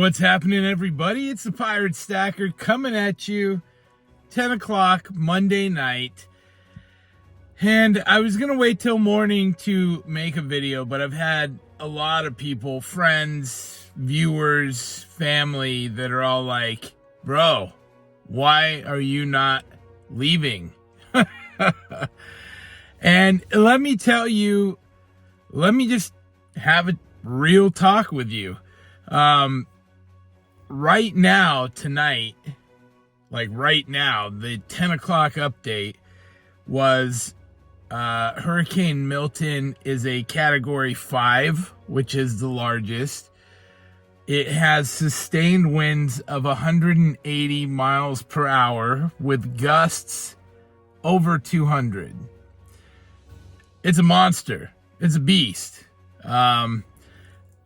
What's happening, everybody? It's the Pirate Stacker coming at you 10 o'clock Monday night. And I was gonna wait till morning to make a video, but I've had a lot of people, friends, viewers, family that are all like, bro, why are you not leaving? And let me tell you, let me just have a real talk with you. Right now, tonight, like right now, the 10 o'clock update was Hurricane Milton is a Category 5, which is the largest. It has sustained winds of 180 miles per hour with gusts over 200. It's a monster. It's a beast.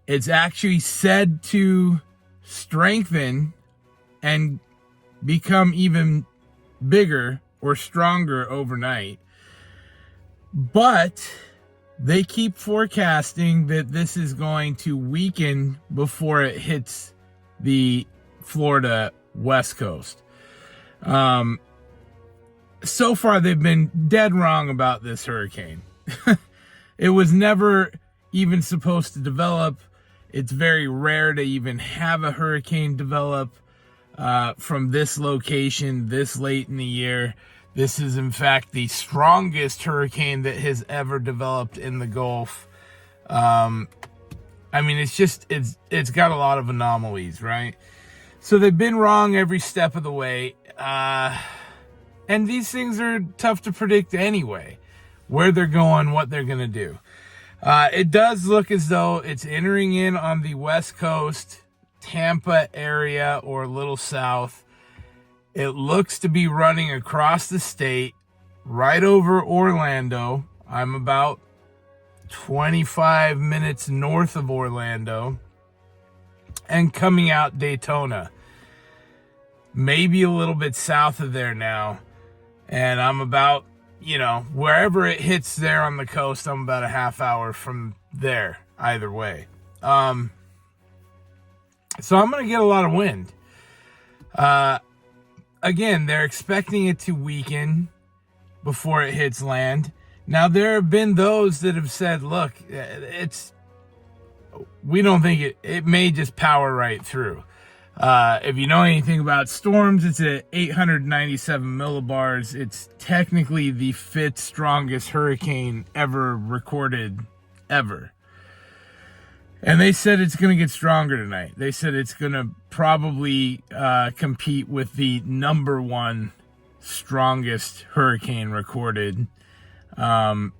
It's actually said to strengthen and become even bigger or stronger overnight. But they keep forecasting that this is going to weaken before it hits the Florida West Coast. So far, they've been dead wrong about this hurricane. It was never even supposed to develop. It's very rare to even have a hurricane develop from this location this late in the year. This is, in fact, the strongest hurricane that has ever developed in the Gulf. I mean, it's got a lot of anomalies, right? So they've been wrong every step of the way. And these things are tough to predict anyway, where they're going, what they're going to do. It does look as though it's entering in on the West Coast, Tampa area, or a little south. It looks to be running across the state, right over Orlando. I'm about 25 minutes north of Orlando, and coming out Daytona. Maybe a little bit south of there now. And I'm about, wherever it hits there on the coast, I'm about a half hour from there, either way. So I'm going to get a lot of wind. Again, they're expecting it to weaken before it hits land. Now, there have been those that have said, look, we don't think it may just power right through. If you know anything about storms, it's at 897 millibars. It's technically the 5th strongest hurricane ever recorded, ever. And they said it's going to get stronger tonight. They said it's going to probably compete with the #1 strongest hurricane recorded. This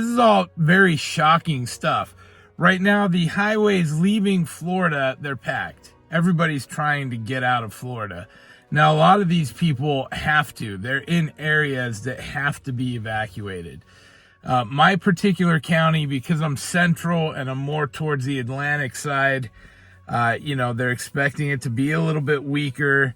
is all very shocking stuff. Right now, the highways leaving Florida, they're packed. Everybody's trying to get out of Florida. Now, a lot of these people have to. They're in areas that have to be evacuated. My particular county, because I'm central and I'm more towards the Atlantic side, they're expecting it to be a little bit weaker.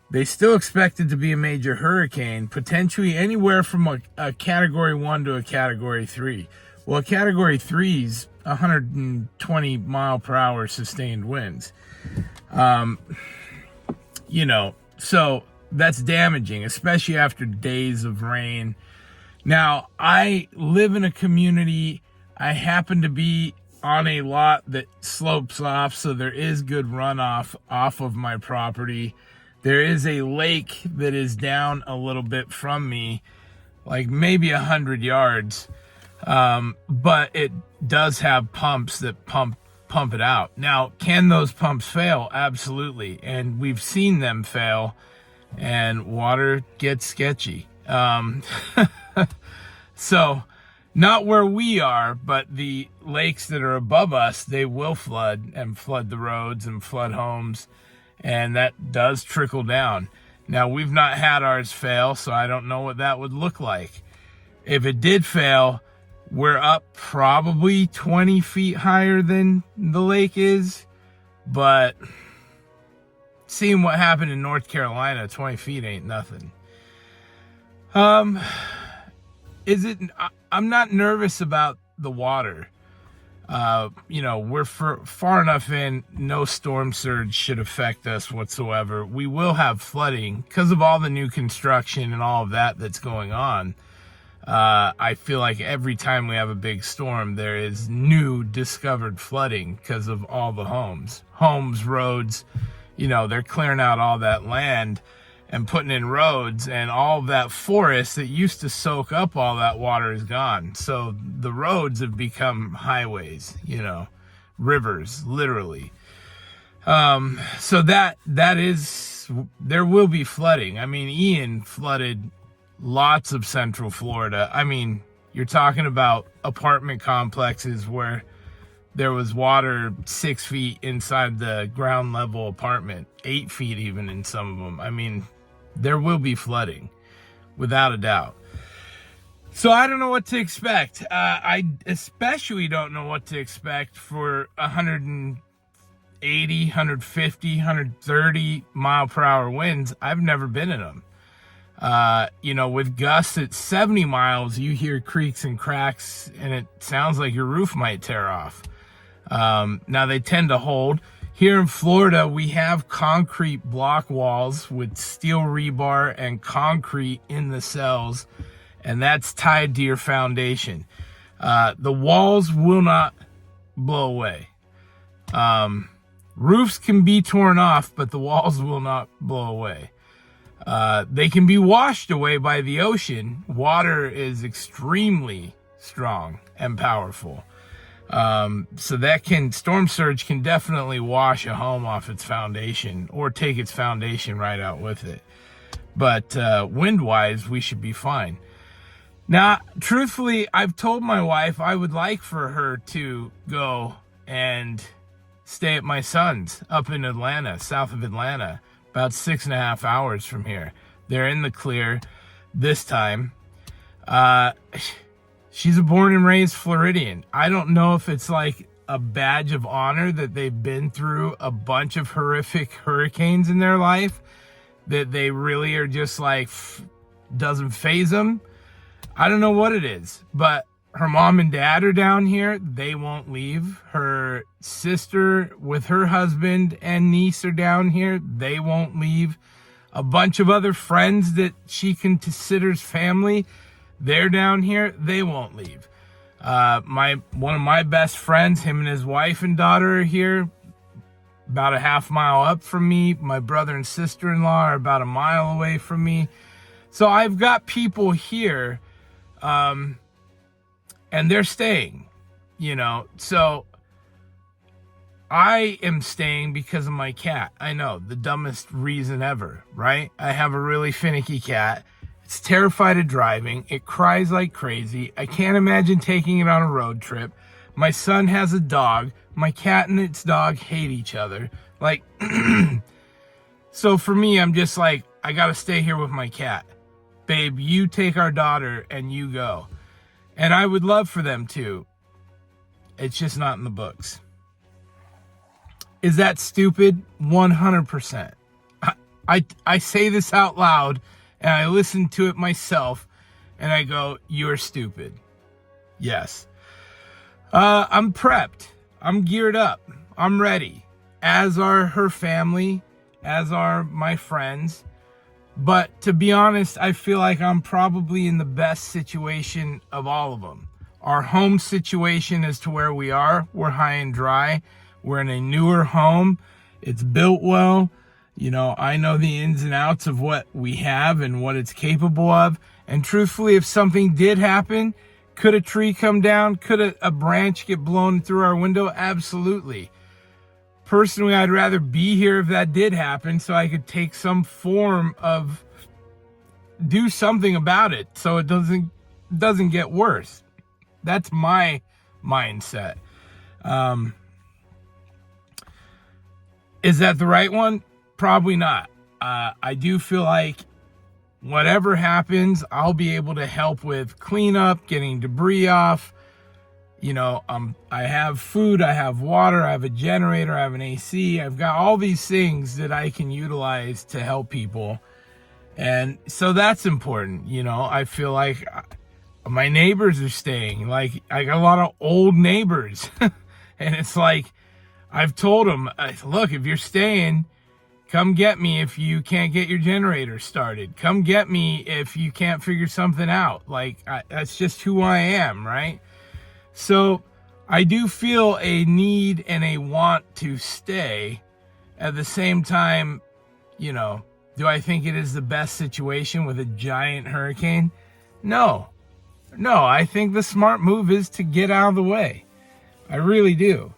They still expect it to be a major hurricane, potentially anywhere from a Category 1 to a Category 3. Well, a Category 3's 120 mile per hour sustained winds. So that's damaging, especially after days of rain. Now, I live in a community. I happen to be on a lot that slopes off, so there is good runoff off of my property. There is a lake that is down a little bit from me, like maybe 100 yards. But it does have pumps that pump it out. Now, can those pumps fail? Absolutely. And we've seen them fail, and water gets sketchy. So not where we are, but the lakes that are above us, they will flood and flood the roads and flood homes. And that does trickle down. Now, we've not had ours fail, so I don't know what that would look like. If it did fail, we're up probably 20 feet higher than the lake is. But seeing what happened in North Carolina, 20 feet ain't nothing. I'm not nervous about the water. You know, we're far enough in, no storm surge should affect us whatsoever. We will have flooding because of all the new construction and all of that that's going on. I feel like every time we have a big storm, there is new discovered flooding because of all the homes, roads. You know, they're clearing out all that land and putting in roads, and all of that forest that used to soak up all that water is gone. So the roads have become highways, you know, rivers, literally. So that is, there will be flooding. I mean, Ian flooded lots of Central Florida. I mean, you're talking about apartment complexes where there was water 6 feet inside the ground level apartment, 8 feet even in some of them. I mean, there will be flooding, without a doubt. So I don't know what to expect. I especially don't know what to expect for 180, 150, 130 mile per hour winds. I've never been in them. You know, with gusts at 70 miles, you hear creaks and cracks, and it sounds like your roof might tear off. Now, they tend to hold. Here in Florida, we have concrete block walls with steel rebar and concrete in the cells, and that's tied to your foundation. The walls will not blow away. Roofs can be torn off, but the walls will not blow away. They can be washed away by the ocean. Water is extremely strong and powerful. So that storm surge can definitely wash a home off its foundation or take its foundation right out with it. But wind wise, we should be fine. Now, truthfully, I've told my wife I would like for her to go and stay at my son's up in Atlanta, south of Atlanta, about 6.5 hours from here. They're in the clear this time. She's a born and raised Floridian. I don't know if it's like a badge of honor that they've been through a bunch of horrific hurricanes in their life, that they really are just like, doesn't faze them. I don't know what it is, but her mom and dad are down here. They won't leave. Her sister with her husband and niece are down here. They won't leave. A bunch of other friends that she considers family, they're down here. They won't leave. One of my best friends, him and his wife and daughter are here, about a half mile up from me. My brother and sister-in-law are about a mile away from me. So I've got people here, and they're staying, you know. So I am staying because of my cat. I know, the dumbest reason ever, right? I have a really finicky cat. It's terrified of driving. It cries like crazy. I can't imagine taking it on a road trip. My son has a dog. My cat and its dog hate each other. Like, so for me, I'm just like, I gotta stay here with my cat. Babe, you take our daughter and you go. And I would love for them to. It's just not in the books. Is that stupid? 100%. I say this out loud, and I listen to it myself, and I go, you're stupid. Yes. I'm prepped. I'm geared up. I'm ready. As are her family, as are my friends. But to be honest, I feel like I'm probably in the best situation of all of them. Our home situation as to where we are, we're high and dry. We're in a newer home. It's built well. You know, I know the ins and outs of what we have and what it's capable of. And truthfully, if something did happen, could a tree come down? Could a branch get blown through our window? Absolutely. Personally, I'd rather be here if that did happen so I could take some form of, do something about it so it doesn't get worse. That's my mindset. Is that the right one? Probably not. I do feel like whatever happens, I'll be able to help with cleanup, getting debris off. You know, I have food, I have water, I have a generator, I have an AC. I've got all these things that I can utilize to help people. And so that's important. You know, I feel like my neighbors are staying. Like, I got a lot of old neighbors. And it's like, I've told them, look, if you're staying, come get me if you can't get your generator started. Come get me if you can't figure something out. Like, that's just who I am, right? So I do feel a need and a want to stay. At the same time, you know, do I think it is the best situation with a giant hurricane? No. No, I think the smart move is to get out of the way. I really do.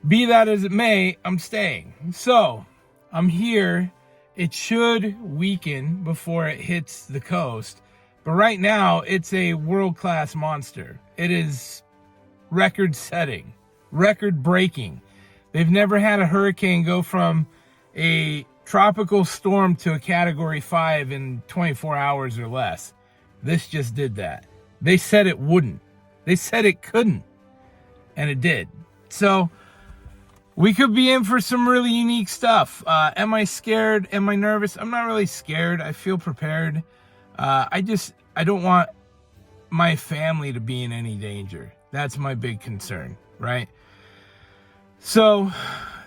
Be that as it may, I'm staying. So, I'm here. It should weaken before it hits the coast. But right now, it's a world-class monster. It is record-setting, record-breaking. They've never had a hurricane go from a tropical storm to a Category 5 in 24 hours or less. This just did that. They said it wouldn't. They said it couldn't. And it did. So, we could be in for some really unique stuff. Am I scared? Am I nervous? I'm not really scared. I feel prepared. I don't want my family to be in any danger. That's my big concern, right? So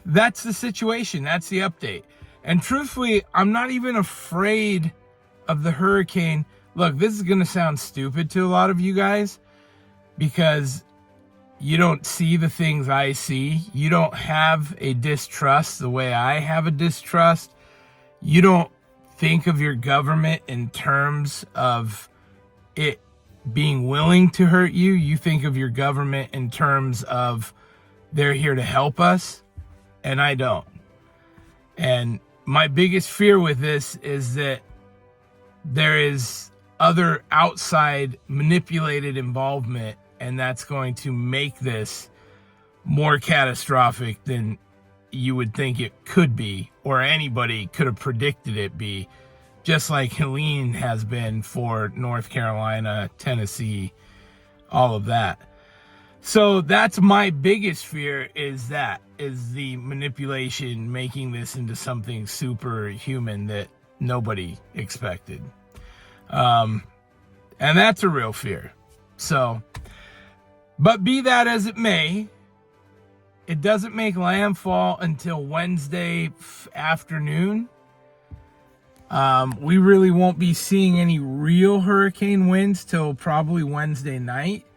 that's the situation. That's the update. And truthfully, I'm not even afraid of the hurricane. Look, this is going to sound stupid to a lot of you guys because you don't see the things I see. You don't have a distrust the way I have a distrust. You don't think of your government in terms of it being willing to hurt you. You think of your government in terms of they're here to help us, and I don't. And my biggest fear with this is that there is other outside manipulated involvement, and that's going to make this more catastrophic than you would think it could be, or anybody could have predicted it be, just like Helene has been for North Carolina, Tennessee, all of that. So that's my biggest fear, is the manipulation making this into something superhuman that nobody expected. And that's a real fear. So, but be that as it may, it doesn't make landfall until Wednesday afternoon. We really won't be seeing any real hurricane winds till probably Wednesday night.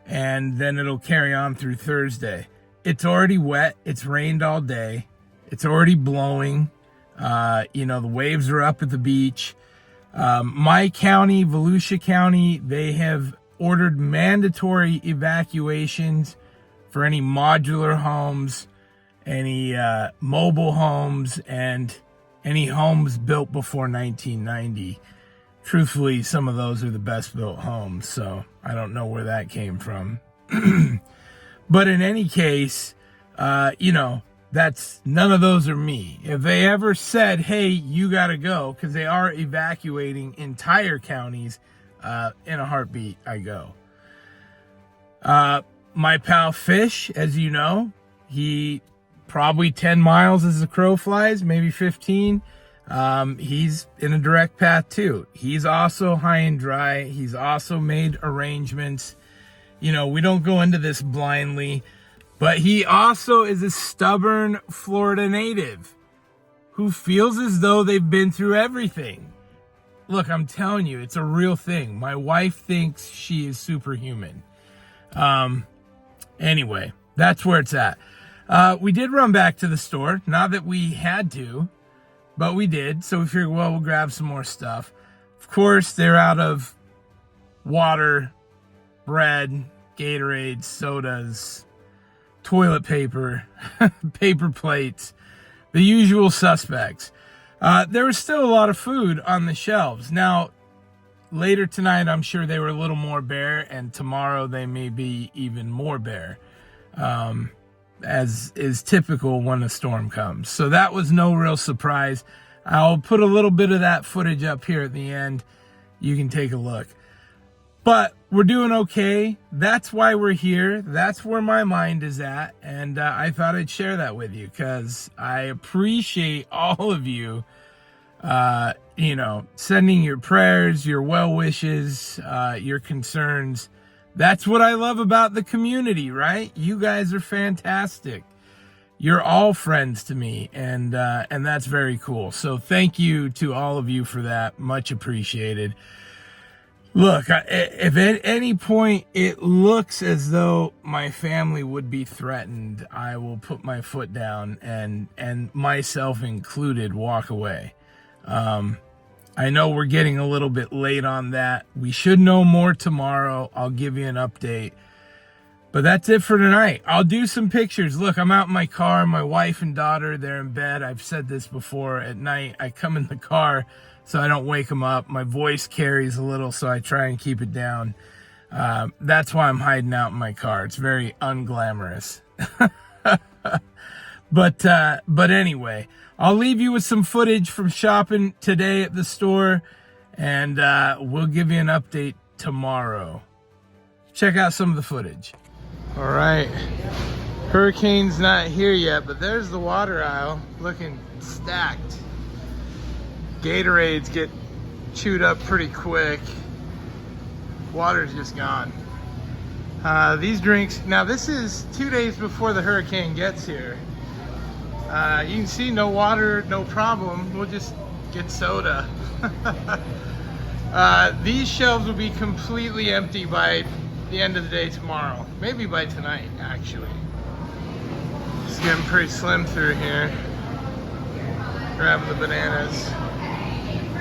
And then it'll carry on through Thursday. It's already wet. It's rained all day. It's already blowing. The waves are up at the beach. My county, Volusia County, they have ordered mandatory evacuations for any modular homes, any mobile homes, and any homes built before 1990. Truthfully, some of those are the best built homes, so I don't know where that came from. But in any case, that's, none of those are me. If they ever said, hey, you gotta go, because they are evacuating entire counties, in a heartbeat, I go. My pal Fish, as you know, he probably 10 miles as the crow flies, maybe 15. He's in a direct path too. He's also high and dry. He's also made arrangements. We don't go into this blindly, but he also is a stubborn Florida native who feels as though they've been through everything. Look, I'm telling you, it's a real thing. My wife thinks she is superhuman. Anyway, that's where it's at. We did run back to the store, not that we had to, but we did. So we figured, well, we'll grab some more stuff. Of course, they're out of water, bread, Gatorade, sodas, toilet paper, paper plates, the usual suspects. There was still a lot of food on the shelves. Now, later tonight, I'm sure they were a little more bare, and tomorrow they may be even more bare, as is typical when a storm comes. So that was no real surprise. I'll put a little bit of that footage up here at the end. You can take a look. But we're doing okay. That's why we're here. That's where my mind is at. And I thought I'd share that with you because I appreciate all of you, sending your prayers, your well wishes, your concerns. That's what I love about the community, right? You guys are fantastic. You're all friends to me, and that's very cool. So thank you to all of you for that. Much appreciated. Look, if at any point it looks as though my family would be threatened, I will put my foot down and myself included, walk away. I know we're getting a little bit late on that. We should know more tomorrow. I'll give you an update. But that's it for tonight. I'll do some pictures. Look, I'm out in my car. My wife and daughter, they're in bed. I've said this before. At night, I come in the car so I don't wake them up. My voice carries a little, so I try and keep it down. That's why I'm hiding out in my car. It's very unglamorous. But anyway, I'll leave you with some footage from shopping today at the store, and we'll give you an update tomorrow. Check out some of the footage. All right, Hurricane's not here yet, but there's the water aisle looking stacked. Gatorades get chewed up pretty quick. Water's just gone. These drinks, now this is 2 days before the hurricane gets here. You can see no water, no problem. We'll just get soda. These shelves will be completely empty by the end of the day tomorrow. Maybe by tonight, actually. It's getting pretty slim through here. Grabbing the bananas.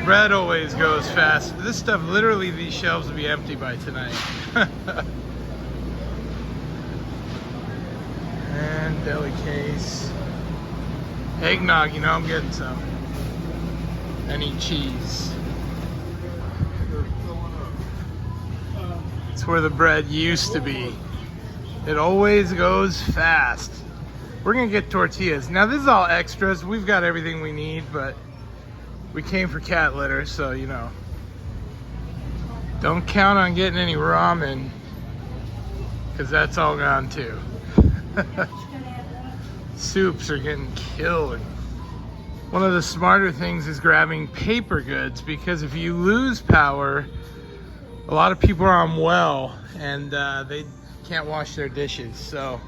Bread always goes fast. This stuff, literally, these shelves will be empty by tonight. And deli case. Eggnog, you know, I'm getting some. I need cheese. It's where the bread used to be. It always goes fast. We're gonna get tortillas. Now this is all extras. We've got everything we need, but we came for cat litter, so you know. Don't count on getting any ramen, because that's all gone too. Soups are getting killed. One of the smarter things is grabbing paper goods, because if you lose power, a lot of people are unwell and they can't wash their dishes. So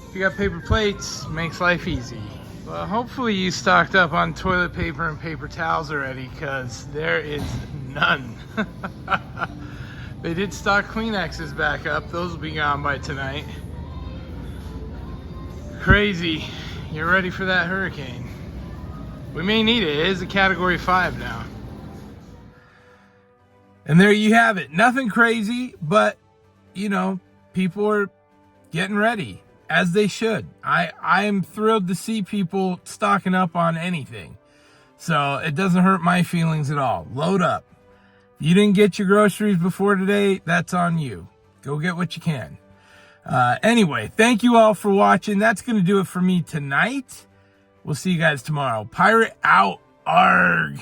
if you got paper plates, makes life easy. Well, hopefully you stocked up on toilet paper and paper towels already, because there is none. They did stock Kleenexes back up. Those will be gone by tonight. Crazy. You're ready for that hurricane. We may need it. It is a Category 5 now. And there you have it. Nothing crazy, but, you know, people are getting ready, as they should. I am thrilled to see people stocking up on anything. So it doesn't hurt my feelings at all. Load up. If you didn't get your groceries before today, that's on you. Go get what you can. Anyway, thank you all for watching. That's going to do it for me tonight. We'll see you guys tomorrow. Pirate out. Arg.